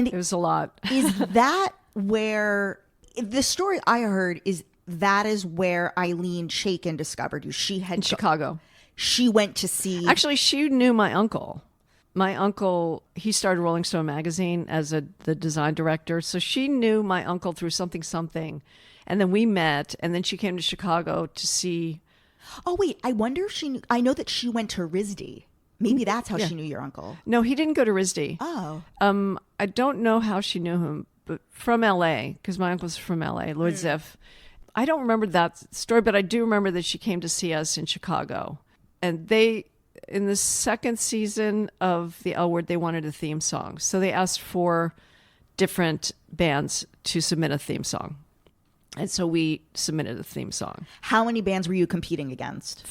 And it was a lot. Is that where the story I heard is that is where Ilene Chaiken discovered you? She had In Chicago. She went to see. Actually, she knew my uncle. My uncle, he started Rolling Stone magazine as the design director. So she knew my uncle through something. And then we met, and then she came to Chicago to see. Oh, wait. I wonder if she knew. I know that she went to RISD. Maybe that's how she knew your uncle. No, he didn't go to RISD. Oh. I don't know how she knew him, but from LA, because my uncle's from LA, Lord Ziff. I don't remember that story, but I do remember that she came to see us in Chicago. And they, in the second season of the L Word, they wanted a theme song. So they asked 4 different bands to submit a theme song. And so we submitted a theme song. How many bands were you competing against?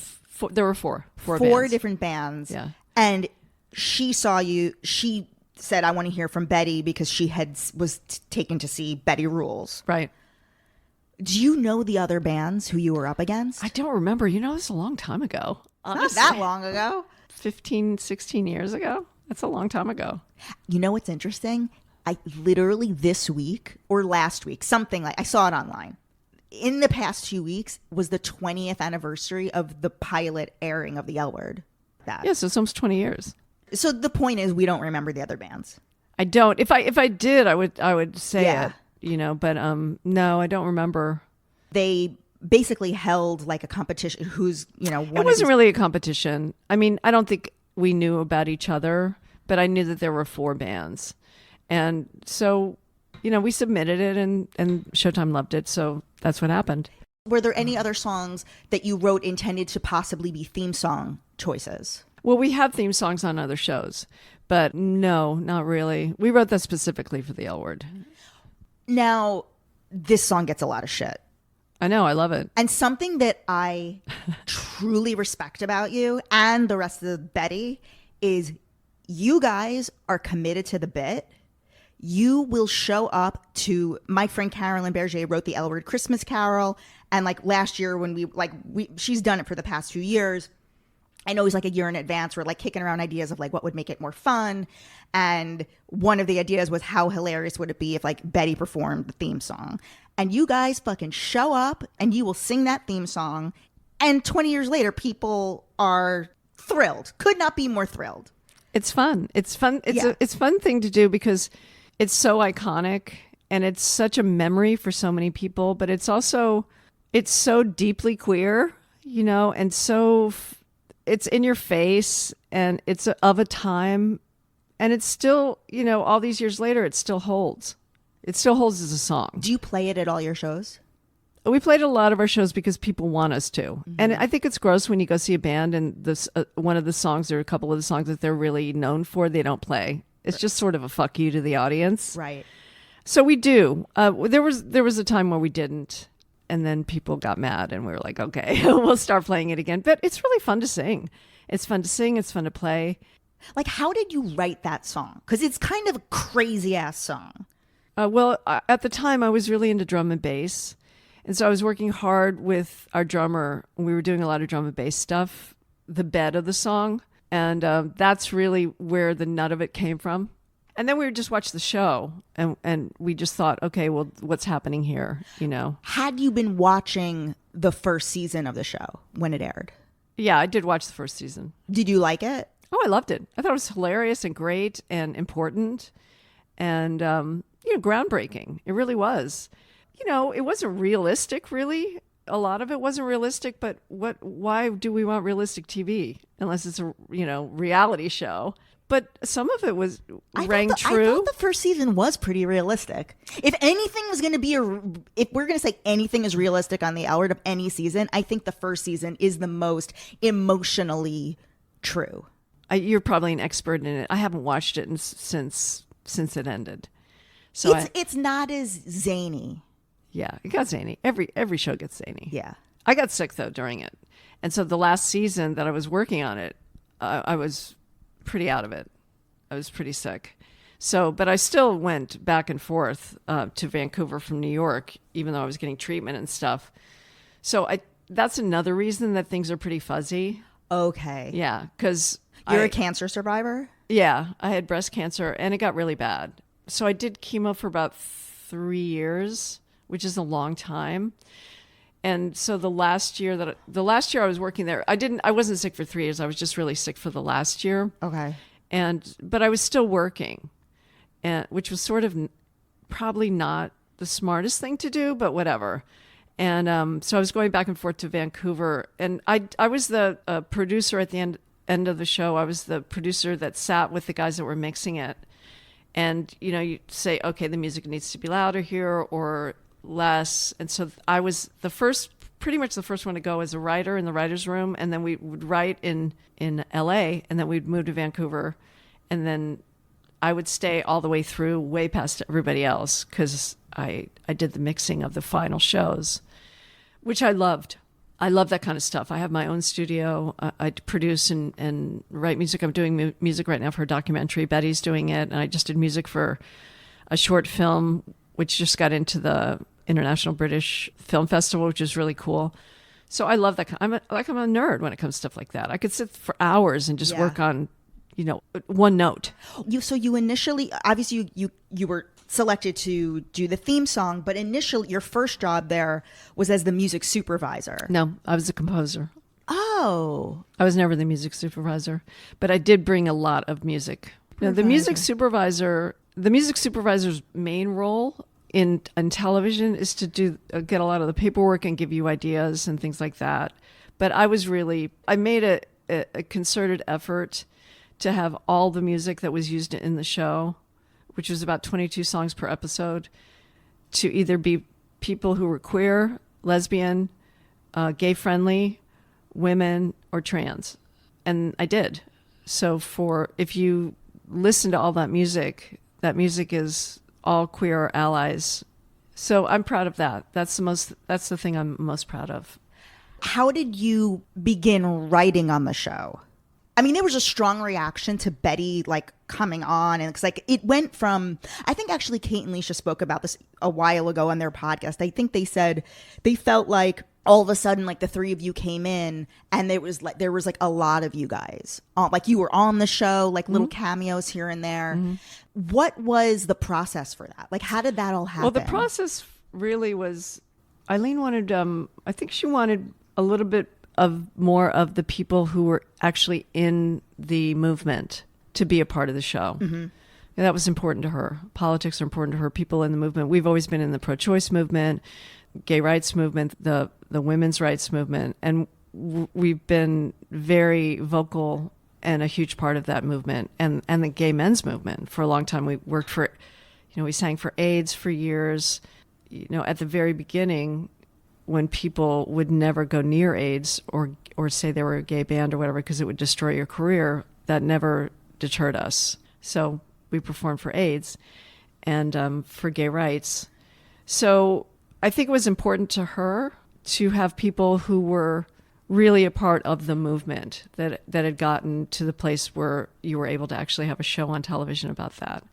There were four bands. Different bands. Yeah. And she saw you. She said, I want to hear from Betty because she was taken to see Betty Rules. Right. Do you know the other bands who you were up against? I don't remember. You know, it was a long time ago. Honestly. Not that long ago. 15, 16 years ago. That's a long time ago. You know what's interesting? I literally this week or last week, something like I saw it online. In the past 2 weeks was the 20th anniversary of the pilot airing of the L Word. Yeah, so it's almost 20 years. So the point is we don't remember the other bands. I don't. If I did, I would say Yeah. it, you know, but no, I don't remember. They basically held like a competition who's, you know, it wasn't really a competition. I mean, I don't think we knew about each other, but I knew that there were 4 bands. And so, you know, we submitted it and Showtime loved it. So that's what happened. Were there any other songs that you wrote intended to possibly be theme song choices? Well, we have theme songs on other shows, but no, not really. We wrote that specifically for the L Word. Now, this song gets a lot of shit. I know, I love it. And something that I truly respect about you and the rest of the Betty is you guys are committed to the bit. You will show up to, my friend Carolyn Berger wrote the L Word Christmas Carol. And like last year when she's done it for the past few years. I know it's like a year in advance. We're like kicking around ideas of like what would make it more fun. And one of the ideas was how hilarious would it be if like Betty performed the theme song. And you guys fucking show up and you will sing that theme song. And 20 years later, people are thrilled. Could not be more thrilled. It's fun. It's fun. It's a fun thing to do because it's so iconic and it's such a memory for so many people. But it's also, it's so deeply queer, you know, and so it's in your face and it's of a time. And it's still, you know, all these years later, it still holds. It still holds as a song. Do you play it at all your shows? We played a lot of our shows because people want us to. Mm-hmm. And I think it's gross when you go see a band and this one of the songs or a couple of the songs that they're really known for, they don't play. It's just sort of a fuck you to the audience. Right. So we do. There was a time where we didn't. And then people got mad and we were like, okay, we'll start playing it again. But it's really fun to sing. It's fun to sing. It's fun to play. Like, how did you write that song? Because it's kind of a crazy ass song. Well, at the time, I was really into drum and bass. And so I was working hard with our drummer. We were doing a lot of drum and bass stuff, the bed of the song. And that's really where the nut of it came from. And then we would just watch the show and we just thought, okay, well, what's happening here? You know? Had you been watching the first season of the show when it aired? Yeah, I did watch the first season. Did you like it? Oh, I loved it. I thought it was hilarious and great and important and, you know, groundbreaking. It really was. You know, it wasn't realistic, really. A lot of it wasn't realistic, but why do we want realistic TV unless it's a, you know, reality show? But some of it rang true. I thought the first season was pretty realistic. If anything was going to be if we're going to say anything is realistic on the L Word of any season, I think the first season is the most emotionally true. You're probably an expert in it. I haven't watched it since it ended. So it's not as zany. Yeah, it got zany. Every show gets zany. Yeah. I got sick though during it. And so the last season that I was working on it, I was pretty out of it. I was pretty sick. So, but I still went back and forth to Vancouver from New York, even though I was getting treatment and stuff. So that's another reason that things are pretty fuzzy. Okay. Yeah, because you're a cancer survivor? Yeah, I had breast cancer and it got really bad. so I did chemo for about 3 years, which is a long time. And so the last year I was working there, I wasn't sick for 3 years. I was just really sick for the last year. Okay. But I was still working, which was sort of probably not the smartest thing to do, but whatever. And so I was going back and forth to Vancouver, and I was the producer at the end of the show. I was the producer that sat with the guys that were mixing it. And, you say, okay, the music needs to be louder here or less. And so I was pretty much the first one to go as a writer in the writer's room. And then we would write in LA, and then we'd move to Vancouver. And then I would stay all the way through, way past everybody else, because I did the mixing of the final shows, which I loved. I love that kind of stuff. I have my own studio. I produce and write music. I'm doing music right now for a documentary. Betty's doing it. And I just did music for a short film, which just got into the International British Film Festival, which is really cool. So I love that. I'm a nerd when it comes to stuff like that. I could sit for hours and just work on, one note. So you initially, obviously you were selected to do the theme song, but initially your first job there was as the music supervisor. No, I was a composer. Oh. I was never the music supervisor, but I did bring a lot of music. Now, the music supervisor's main role in television is to get a lot of the paperwork and give you ideas and things like that. But I made a concerted effort to have all the music that was used in the show, which was about 22 songs per episode, to either be people who were queer, lesbian, gay friendly, women, or trans. And I did. So if you listen to all that music is all queer allies. So I'm proud of that. That's the thing I'm most proud of. How did you begin writing on the show? I mean, there was a strong reaction to Betty coming on, and it's it went from, I think actually Kate and Leisha spoke about this a while ago on their podcast. I think they said they felt like all of a sudden the three of you came in, and there was a lot of you guys you were on the show, little cameos here and there. Mm-hmm. What was the process for that? How did that all happen? Well, the process really was, Eileen wanted, I think she wanted a little bit of more of the people who were actually in the movement to be a part of the show. Mm-hmm. And that was important to her. Politics are important to her. People in the movement. We've always been in the pro-choice movement, gay rights movement, the women's rights movement, and we've been very vocal and a huge part of that movement, and the gay men's movement for a long time. We worked for, we sang for AIDS for years. At the very beginning, when people would never go near AIDS or say they were a gay band or whatever because it would destroy your career, that never deterred us. So we performed for AIDS and for gay rights. So I think it was important to her to have people who were really a part of the movement that had gotten to the place where you were able to actually have a show on television about that.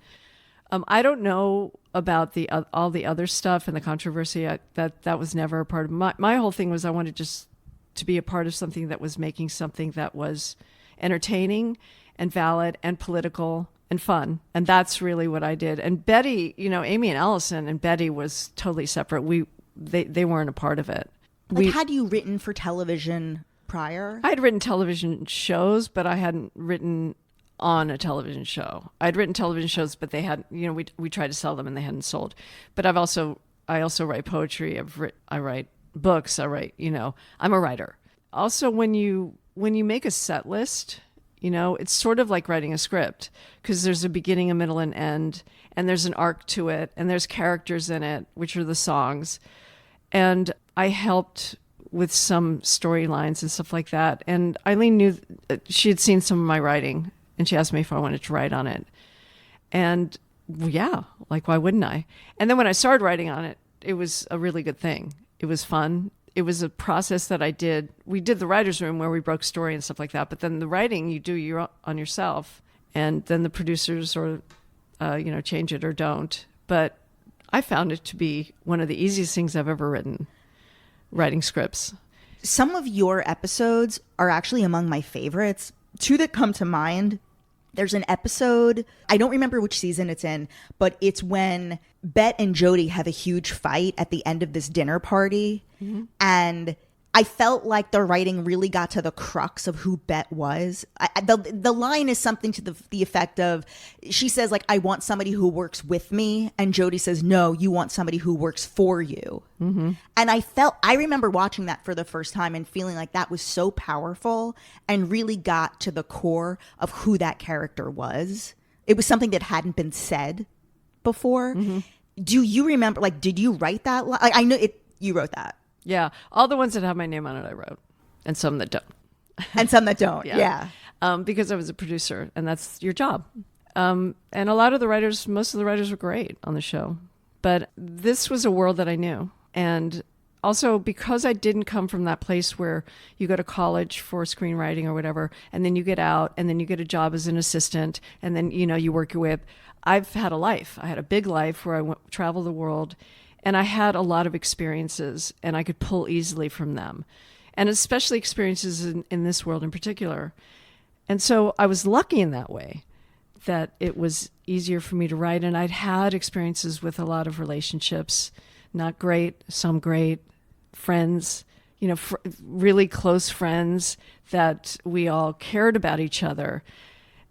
I don't know about all the other stuff and the controversy. That was never a part of my whole thing. Was I wanted just to be a part of something that was making something that was entertaining and valid and political and fun, and that's really what I did. And Betty, Amy and Allison and Betty was totally separate. They weren't a part of it. Had you written for television prior? I had written television shows, but I hadn't written on a television show. I'd written television shows, but they had, we tried to sell them and they hadn't sold. But I also write poetry. I write books. I'm a writer. Also, when you make a set list, it's sort of like writing a script, because there's a beginning, a middle, and end, and there's an arc to it, and there's characters in it, which are the songs. And I helped with some storylines and stuff like that. And Eileen knew she had seen some of my writing, and she asked me if I wanted to write on it. And yeah, why wouldn't I? And then when I started writing on it, it was a really good thing. It was fun. It was a process that I did. We did the writer's room where we broke story and stuff like that. But then the writing, you do on yourself. And then the producers change it or don't. But I found it to be one of the easiest things I've ever written, writing scripts. Some of your episodes are actually among my favorites. Two that come to mind There's an episode, I don't remember which season it's in, but it's when Bette and Jody have a huge fight at the end of this dinner party. And I felt like the writing really got to the crux of who Bette was. The line is something to the effect of, she says, like, I want somebody who works with me. And Jody says, no, you want somebody who works for you. And I remember watching that for the first time and feeling like that was so powerful and really got to the core of who that character was. It was something that hadn't been said before. Do you remember, like, did you write that line? I know you wrote that. Yeah. All the ones that have my name on it, I wrote. And some that don't. And some that don't. Yeah. Because I was a producer, and that's your job. And a lot of the writers, most of the writers were great on the show. But this was a world that I knew. And also because I didn't come from that place where you go to college for screenwriting or whatever, and then you get out, and then you get a job as an assistant, and then, you work your way up. I've had a life. I had a big life where I traveled the world. And I had a lot of experiences, and I could pull easily from them, and especially experiences in this world in particular. And so I was lucky in that way, that it was easier for me to write. And I'd had experiences with a lot of relationships, not great, some great, friends, really close friends that we all cared about each other.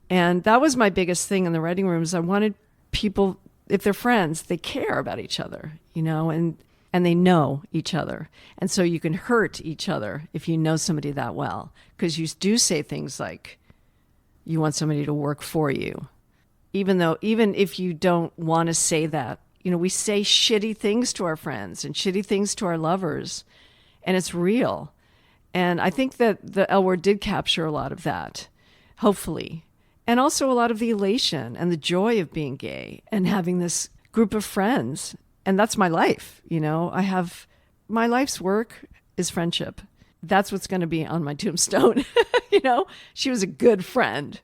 And that was my biggest thing in the writing room, is I wanted people, if they're friends, they care about each other, and they know each other. And so you can hurt each other if you know somebody that well, because you do say things like, you want somebody to work for you. Even if you don't want to say that, we say shitty things to our friends and shitty things to our lovers, and it's real. And I think that the L Word did capture a lot of that, hopefully. And also a lot of the elation and the joy of being gay and having this group of friends. And that's my life. My life's work is friendship. That's what's going to be on my tombstone. She was a good friend.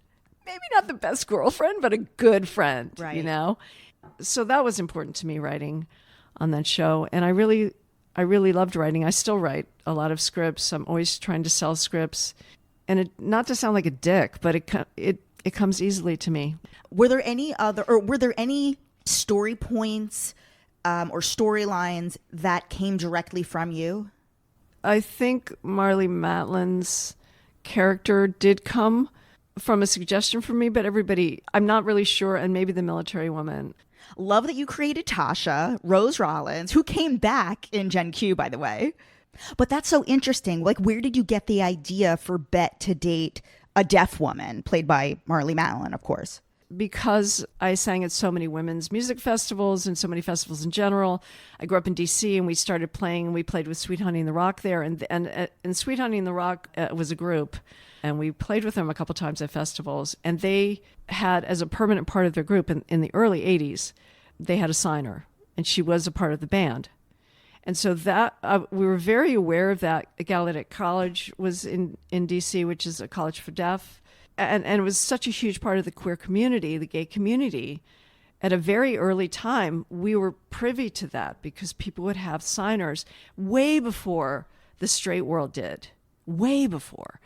Maybe not the best girlfriend, but a good friend, right. So that was important to me, writing on that show. And I really loved writing. I still write a lot of scripts. I'm always trying to sell scripts. And not to sound like a dick, but it comes easily to me. Were there any story points or storylines that came directly from you? I think Marlee Matlin's character did come from a suggestion from me, but I'm not really sure, and maybe the military woman. Love that you created Tasha, Rose Rollins, who came back in Gen Q, by the way. But that's so interesting. Like, where did you get the idea for Bette to date a deaf woman, played by Marlee Matlin, of course? Because I sang at so many women's music festivals and so many festivals in general. I grew up in D.C. and we started playing, and we played with Sweet Honey in the Rock there. And Sweet Honey in the Rock was a group, and we played with them a couple times at festivals. And they had, as a permanent part of their group in the early 80s, they had a signer, and she was a part of the band. And so that we were very aware of that. Gallaudet College was in D.C., which is a college for deaf. And it was such a huge part of the queer community, the gay community. At a very early time, we were privy to that because people would have signers way before the straight world did, way before.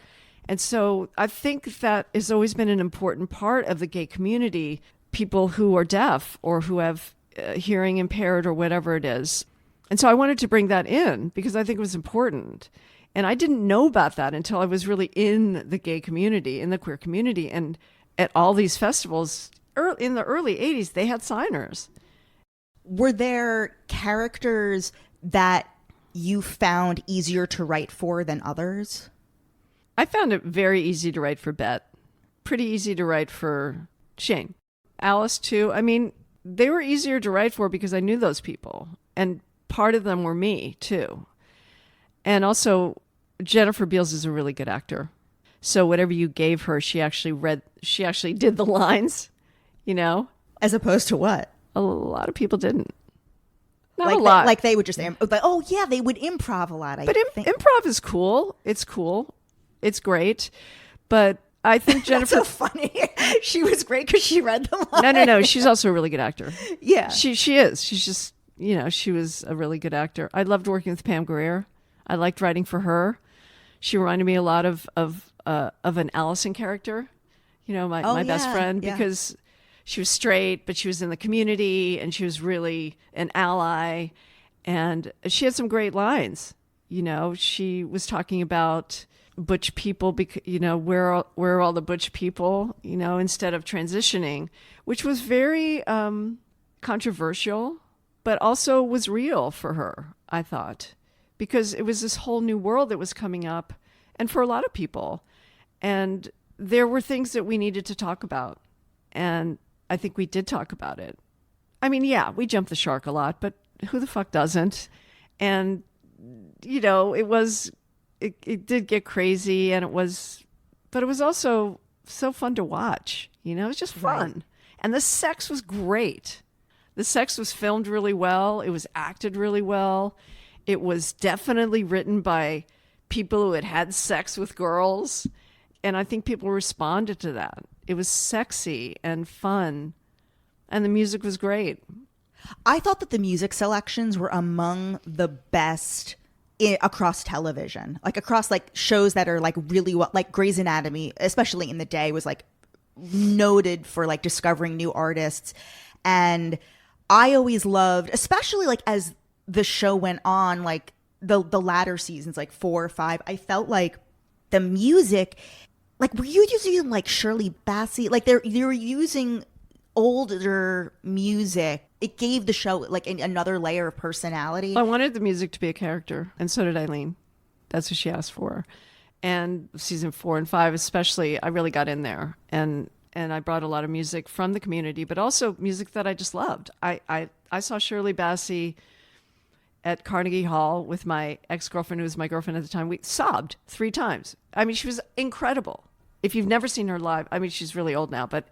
And so I think that has always been an important part of the gay community, people who are deaf or who have hearing impaired or whatever it is. And so I wanted to bring that in because I think it was important. And I didn't know about that until I was really in the gay community, in the queer community. And at all these festivals in the early 80s, they had signers. Were there characters that you found easier to write for than others? I found it very easy to write for Bette. Pretty easy to write for Shane. Alice, too. I mean, they were easier to write for because I knew those people. And part of them were me, too. And also, Jennifer Beals is a really good actor. So whatever you gave her, she actually did the lines, you know? As opposed to what? A lot of people didn't. Not like a lot. Like they would just, oh yeah, they would improv a lot. But improv is cool. It's cool. It's great. But I think Jennifer... That's so funny. She was great because she read the lines. No. She's also a really good actor. Yeah. She is. She's just, she was a really good actor. I loved working with Pam Grier. I liked writing for her. She reminded me a lot of an Allison character, my best friend, yeah. because she was straight, but she was in the community and she was really an ally. And she had some great lines. She was talking about butch people, where are all the butch people, instead of transitioning, which was very controversial, but also was real for her, I thought, because it was this whole new world that was coming up, and for a lot of people. And there were things that we needed to talk about. And I think we did talk about it. I mean, yeah, we jumped the shark a lot, but who the fuck doesn't? And, it did get crazy, and but it was also so fun to watch. It was just fun. Right. And the sex was great. The sex was filmed really well. It was acted really well. It was definitely written by people who had had sex with girls. And I think people responded to that. It was sexy and fun. And the music was great. I thought that the music selections were among the best across television, like across like shows that are like really well, like Grey's Anatomy, especially in the day, was like noted for like discovering new artists. And I always loved, especially like as the show went on, like the latter seasons, like 4 or 5, I felt like the music, like, were you using like Shirley Bassey? Like they were using older music. It gave the show like another layer of personality. I wanted the music to be a character, and so did Ilene. That's what she asked for. And season 4 and 5 especially, I really got in there. And I brought a lot of music from the community, but also music that I just loved. I saw Shirley Bassey at Carnegie Hall with my ex-girlfriend, who was my girlfriend at the time. We sobbed 3 times. I mean, she was incredible. If you've never seen her live, I mean, she's really old now, but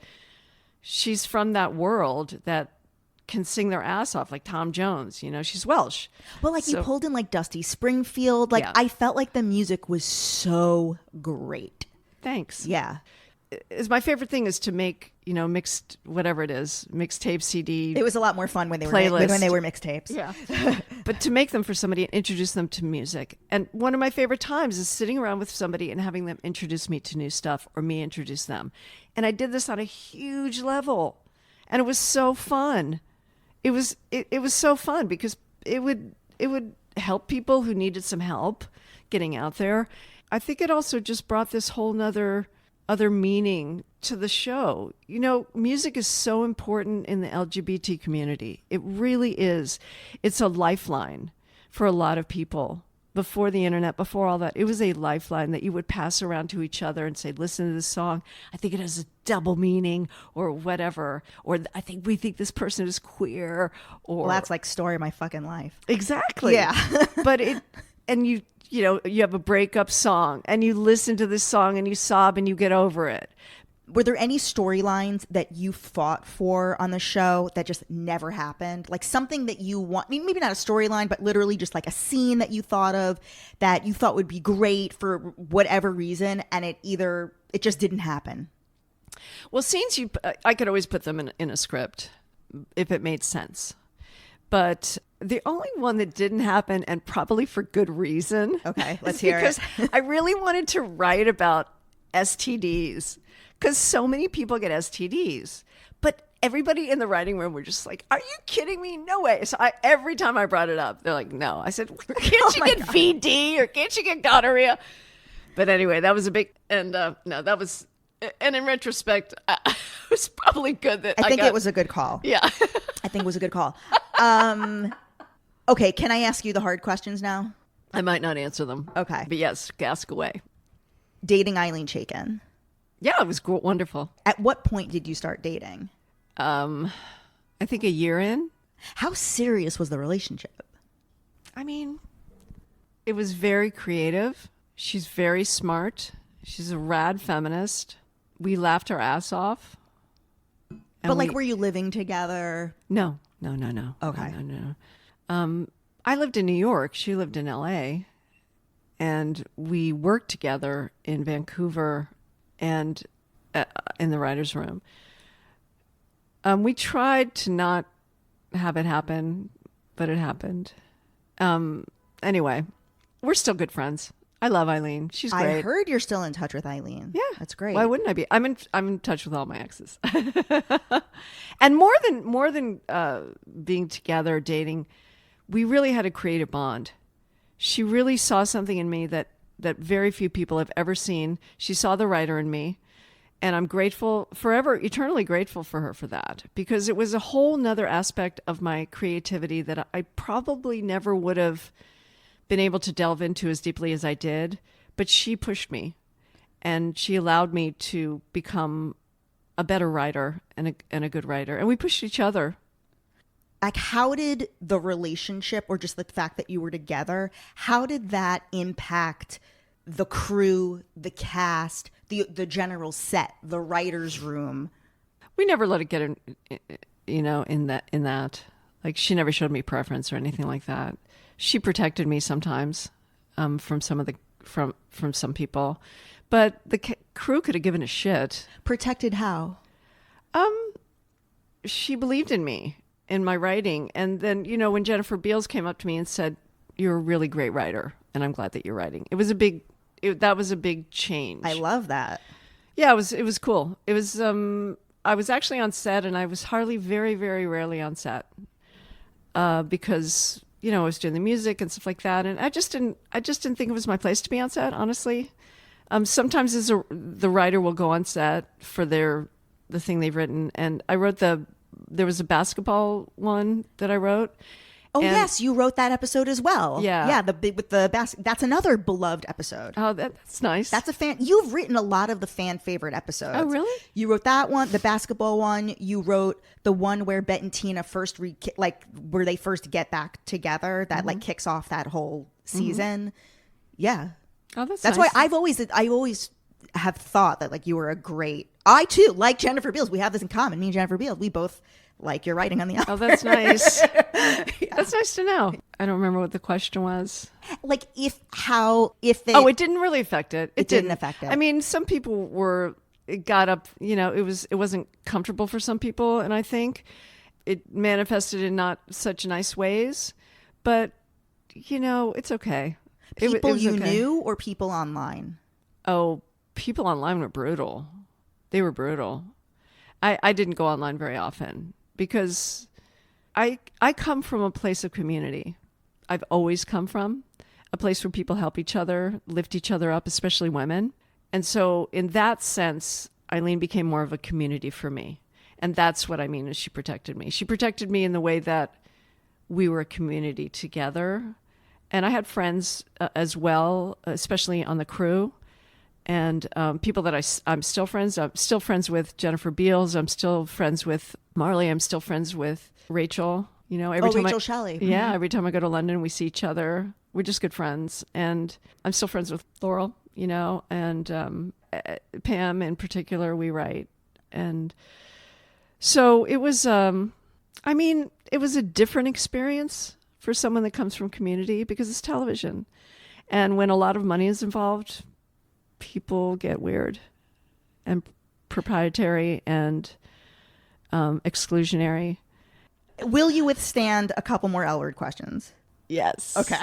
she's from that world that can sing their ass off, like Tom Jones. She's Welsh. But like you pulled in like Dusty Springfield. Like, yeah. I felt like the music was so great. Thanks. Yeah. My favorite thing is to make, mixed, whatever it is, mixtape CD. It was a lot more fun when they were mixtapes. Yeah. But to make them for somebody and introduce them to music. And one of my favorite times is sitting around with somebody and having them introduce me to new stuff, or me introduce them. And I did this on a huge level, and it was so fun. It was so fun because it would help people who needed some help getting out there. I think it also just brought this whole other meaning to the show. Music is so important in the LGBT community. It really is. It's a lifeline for a lot of people. Before the internet, before all that, it was a lifeline that you would pass around to each other and say, listen to this song. I think it has a double meaning, or whatever. Or we think this person is queer. Or well, that's like story of my fucking life. Exactly. Yeah. But you have a breakup song and you listen to this song and you sob and you get over it. Were there any storylines that you fought for on the show that just never happened? Like something that you want, maybe not a storyline, but literally just like a scene that you thought of that you thought would be great for whatever reason, and it just didn't happen? Well, scenes I could always put them in a script if it made sense. But the only one that didn't happen, and probably for good reason. Okay, let's hear it. Because I really wanted to write about STDs. Because so many people get STDs. But everybody in the writing room were just like, are you kidding me? No way. So every time I brought it up, they're like, no. I said, can't you get VD, or can't you get gonorrhea? But anyway, that was a big, and no, that was, and in retrospect, it was probably good that I think it was a good call. Yeah. I think it was a good call. Okay, can I ask you the hard questions now? I might not answer them. Okay. But yes, ask away. Dating Ilene Chaiken. Yeah, it was wonderful. At what point did you start dating? I think a year in. How serious was the relationship? I mean, it was very creative. She's very smart. She's a rad feminist. We laughed our ass off. But were you living together? No. Okay. No. I lived in New York. She lived in LA. And we worked together in Vancouver and in the writer's room. We tried to not have it happen, but it happened. Anyway, we're still good friends. I love Ilene. She's great. I heard you're still in touch with Ilene. Yeah, that's great. Why wouldn't I be? I'm in touch with all my exes. And more than being together, dating, we really had to create a bond. She really saw something in me that very few people have ever seen. She saw the writer in me, and I'm grateful, forever, eternally grateful for her for that, because it was a whole nother aspect of my creativity that I probably never would have been able to delve into as deeply as I did. But she pushed me, and she allowed me to become a better writer and a good writer. And we pushed each other. Like, how did the relationship, or just the fact that you were together, how did that impact the crew, the cast, the general set, the writer's room? We never let it get in that. Like, she never showed me preference or anything like that. She protected me sometimes from some people, but the crew could have given a shit. Protected how? She believed in me, in my writing. And then, when Jennifer Beals came up to me and said, "You're a really great writer, and I'm glad that you're writing," that was a big change. I love that. Yeah, it was cool. It was, I was actually on set, and I was very, very rarely on set, because, I was doing the music and stuff like that. And I just didn't think it was my place to be on set, honestly. Sometimes the writer will go on set for the thing they've written. And I wrote there was a basketball one that I wrote. Oh, yes, you wrote that episode as well. Yeah. Yeah, with the that's another beloved episode. Oh, that's nice. That's you've written a lot of the fan favorite episodes. Oh, really? You wrote that one, the basketball one. You wrote the one where Bette and Tina first where they first get back together, that like kicks off that whole season. Yeah. Oh, that's nice. Why I always have thought that like you were a great. I too like Jennifer Beals. We have this in common. Me and Jennifer Beals. We both like your writing on the album. Oh, that's nice. Yeah. That's nice to know. I don't remember what the question was. Like it didn't really affect it. It didn't affect it. I mean, some people it got up, it wasn't comfortable for some people. And I think it manifested in not such nice ways, but it's okay. People you knew or people online? Oh, people online were brutal. They were brutal. I didn't go online very often because I come from a place of community. I've always come from a place where people help each other, lift each other up, especially women. And so in that sense, Ilene became more of a community for me. And that's what I mean is she protected me. She protected me in the way that we were a community together. And I had friends as well, especially on the crew. And people that I'm still friends. I'm still friends with Jennifer Beals. I'm still friends with Marley. I'm still friends with Rachel. Rachel Shelley. Yeah, every time I go to London, we see each other. We're just good friends. And I'm still friends with Laurel, and Pam in particular, we write. And so it was, it was a different experience for someone that comes from community because it's television. And when a lot of money is involved, people get weird and proprietary and exclusionary. Will you withstand a couple more L word questions? Yes. Okay.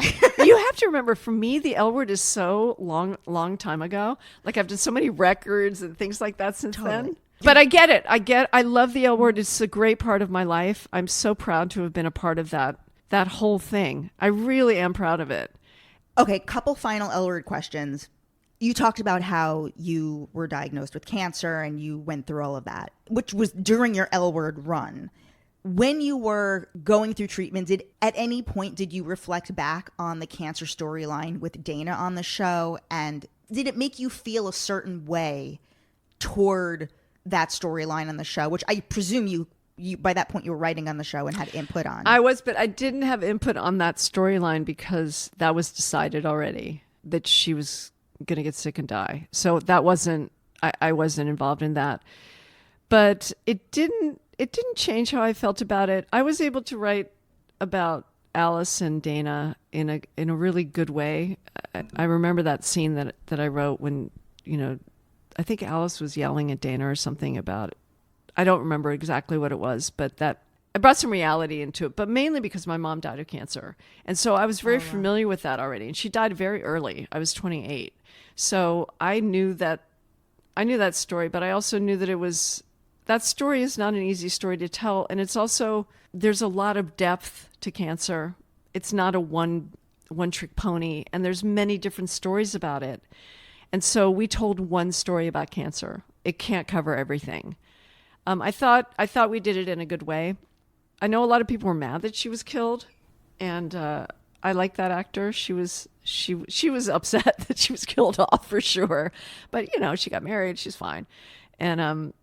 You have to remember, for me, the L word is so long time ago. Like, I've done so many records and things like that since then. But I get it. I love the L word. It's a great part of my life. I'm so proud to have been a part of that whole thing. I really am proud of it. Okay, couple final L word questions. You talked about how you were diagnosed with cancer and you went through all of that, which was during your L word run. When you were going through treatment, at any point did you reflect back on the cancer storyline with Dana on the show? And did it make you feel a certain way toward that storyline on the show, which I presume you by that point you were writing on the show and had input on? I was, but I didn't have input on that storyline because that was decided already that she was going to get sick and die. So that wasn't, I wasn't involved in that. But it didn't change how I felt about it. I was able to write about Alice and Dana in a really good way. I remember that scene that I wrote when, I think Alice was yelling at Dana or something about it. I don't remember exactly what it was, but that I brought some reality into it, but mainly because my mom died of cancer. And so I was very familiar with that already. And she died very early. I was 28. So I knew that story, but I also knew that that story is not an easy story to tell. And it's also, there's a lot of depth to cancer. It's not a one trick pony, and there's many different stories about it. And so we told one story about cancer. It can't cover everything. I thought we did it in a good way. I know a lot of people were mad that she was killed, and I like that actor. She was upset that she was killed off for sure, but she got married. She's fine. And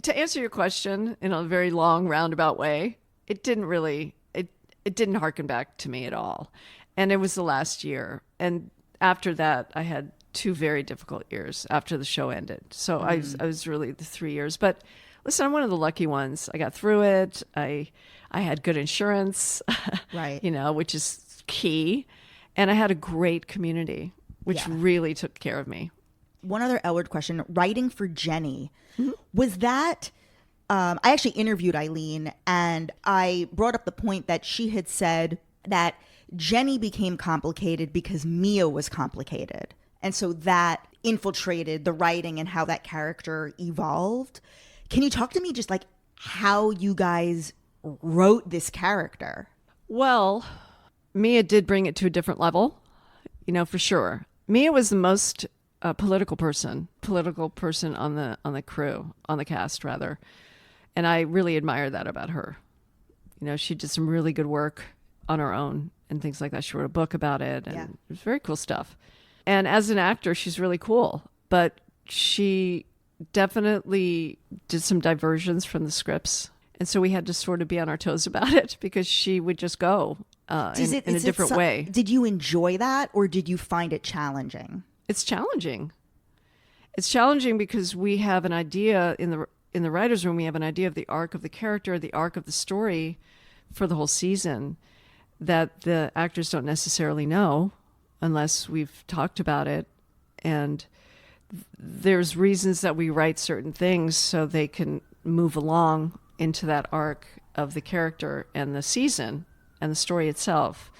to answer your question in a very long roundabout way, it didn't harken back to me at all. And it was the last year, and after that, I had 2 very difficult years after the show ended. So I was really the 3 years, but. Listen, I'm one of the lucky ones. I got through it. I had good insurance, right? Which is key. And I had a great community, which really took care of me. One other L-word question. Writing for Jenny, was that... I actually interviewed Ilene, and I brought up the point that she had said that Jenny became complicated because Mia was complicated. And so that infiltrated the writing and how that character evolved. Can you talk to me just like how you guys wrote this character? Well, Mia did bring it to a different level, for sure. Mia was the most political person on the crew, on the cast rather. And I really admire that about her. She did some really good work on her own and things like that. She wrote a book about it, and it was very cool stuff. And as an actor, she's really cool, but she definitely did some diversions from the scripts. And so we had to sort of be on our toes about it because she would just go in a different way. Did you enjoy that, or did you find it challenging? It's challenging. It's challenging because we have an idea in the writer's room. We have an idea of the arc of the character, the arc of the story for the whole season that the actors don't necessarily know unless we've talked about it. And there's reasons that we write certain things so they can move along into that arc of the character and the season and the story itself.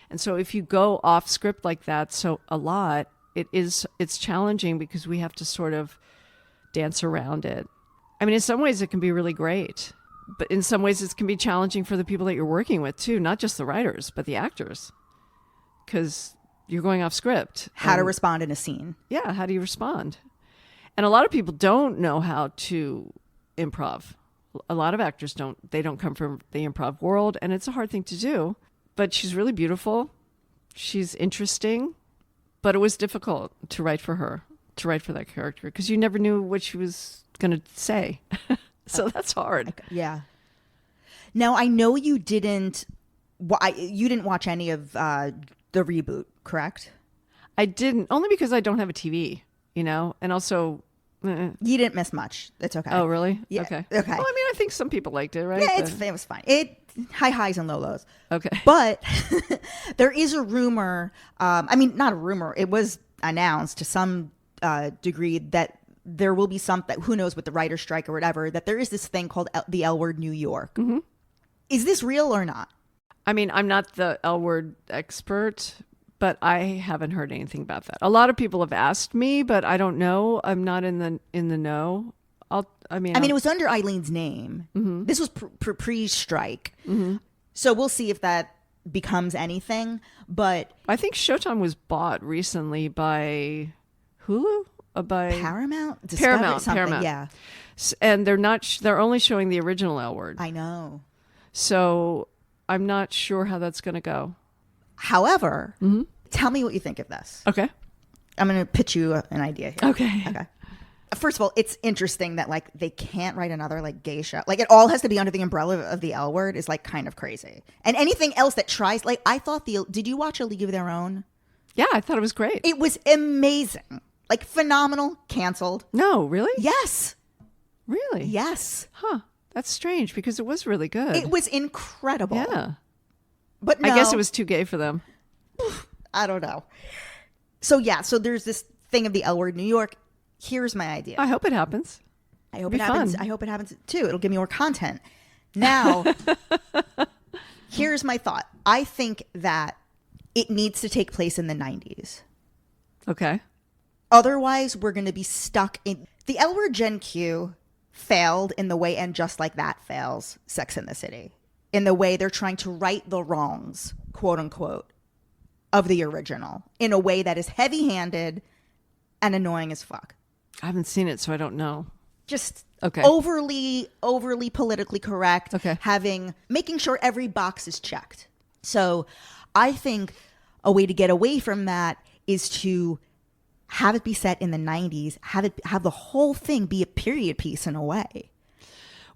And so if you go off script like that so a lot, it's challenging because we have to sort of dance around it. I mean, in some ways it can be really great, but in some ways it can be challenging for the people that you're working with too, not just the writers, but the actors, because you're going off script. How to respond in a scene. Yeah, how do you respond? And a lot of people don't know how to improv. A lot of actors don't come from the improv world, and it's a hard thing to do. But she's really beautiful. She's interesting, but it was difficult to write for her, to write for that character, because you never knew what she was going to say. So that's hard. Yeah. Now, I know you didn't watch any of the reboot, correct? I didn't, only because I don't have a TV, and also... You didn't miss much. It's okay. Oh, really? Yeah. Okay. Well, I mean, I think some people liked it, right? Yeah, it was fine. High highs and low lows. Okay. But there is a rumor. Not a rumor. It was announced to some degree that there will be something, who knows, with the writer's strike or whatever, that there is this thing called the L Word New York. Mm-hmm. Is this real or not? I mean, I'm not the L Word expert, but I haven't heard anything about that. A lot of people have asked me, but I don't know. I'm not in the know. It was under Eileen's name. Mm-hmm. This was pre-strike. Mm-hmm. So we'll see if that becomes anything. But I think Showtime was bought recently by Hulu, by Paramount. Paramount. Yeah. And they're only showing the original L Word. I know. So I'm not sure how that's going to go. However, tell me what you think of this. Okay. I'm going to pitch you an idea here. Okay. First of all, it's interesting that they can't write another gay show. It all has to be under the umbrella of the L Word is kind of crazy. And anything else that tries, I thought did you watch A League of Their Own? Yeah, I thought it was great. It was amazing. Phenomenal. Canceled. No, really? Yes. Really? Yes. Huh. That's strange because it was really good. It was incredible. Yeah. But no, I guess it was too gay for them. I don't know. So there's this thing of the L Word New York. Here's my idea. I hope it happens. I hope it happens. I hope it happens too. It'll give me more content. Now, here's my thought. I think that it needs to take place in the 90s. Okay. Otherwise, we're going to be stuck in... The L Word Gen Q failed in the way, and Just Like That fails Sex and the City. In the way they're trying to right the wrongs, quote unquote, of the original. In a way that is heavy-handed and annoying as fuck. I haven't seen it, so I don't know. Just okay. overly politically correct. Okay. Making sure every box is checked. So I think a way to get away from that is to have it be set in the 90s, have the whole thing be a period piece in a way.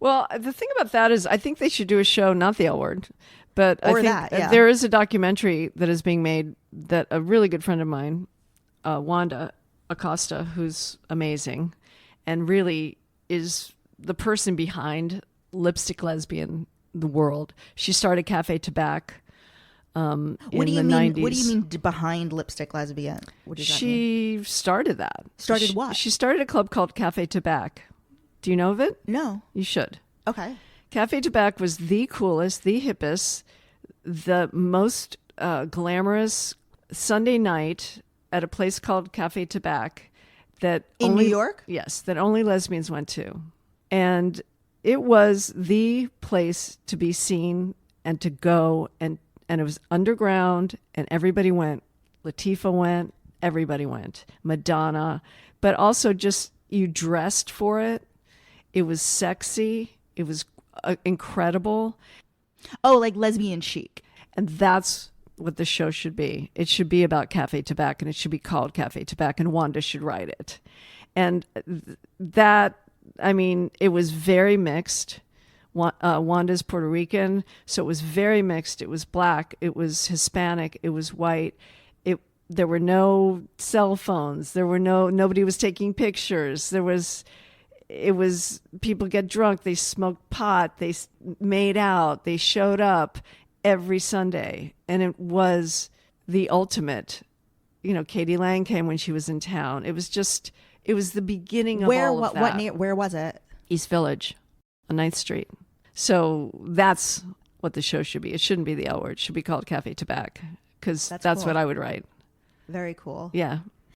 Well, the thing about that is I think they should do a show, not the L Word, but I think there is a documentary that is being made that a really good friend of mine, Wanda Acosta, who's amazing and really is the person behind Lipstick Lesbian, the world. She started Café Tabac. What do you mean? 90s. What do you mean behind Lipstick Lesbian? What does that mean? She started that. Started what? She started a club called Café Tabac. Do you know of it? No. You should. Okay. Café Tabac was the coolest, the hippest, the most glamorous Sunday night at a place called Café Tabac that in New York? Yes, that only lesbians went to. And it was the place to be seen and to go, and it was underground, and everybody went. Latifah went, everybody went. Madonna, but also just you dressed for it. It was sexy. It was incredible. Oh, like lesbian chic. And that's what the show should be. It should be about Café Tabac, and it should be called Café Tabac, and Wanda should write it. And that, I mean, it was very mixed. Wanda's Puerto Rican, so it was very mixed. It was black, it was Hispanic, it was white. There were no cell phones. Nobody was taking pictures. It was people get drunk. They smoked pot. They made out. They showed up every Sunday, and it was the ultimate. You know, Katie Lang came when she was in town. It was the beginning of all of that. Where was it? East Village, on 9th Street. So that's what the show should be. It shouldn't be the L Word. It should be called Café Tabac, because that's cool. what I would write. Very cool. Yeah.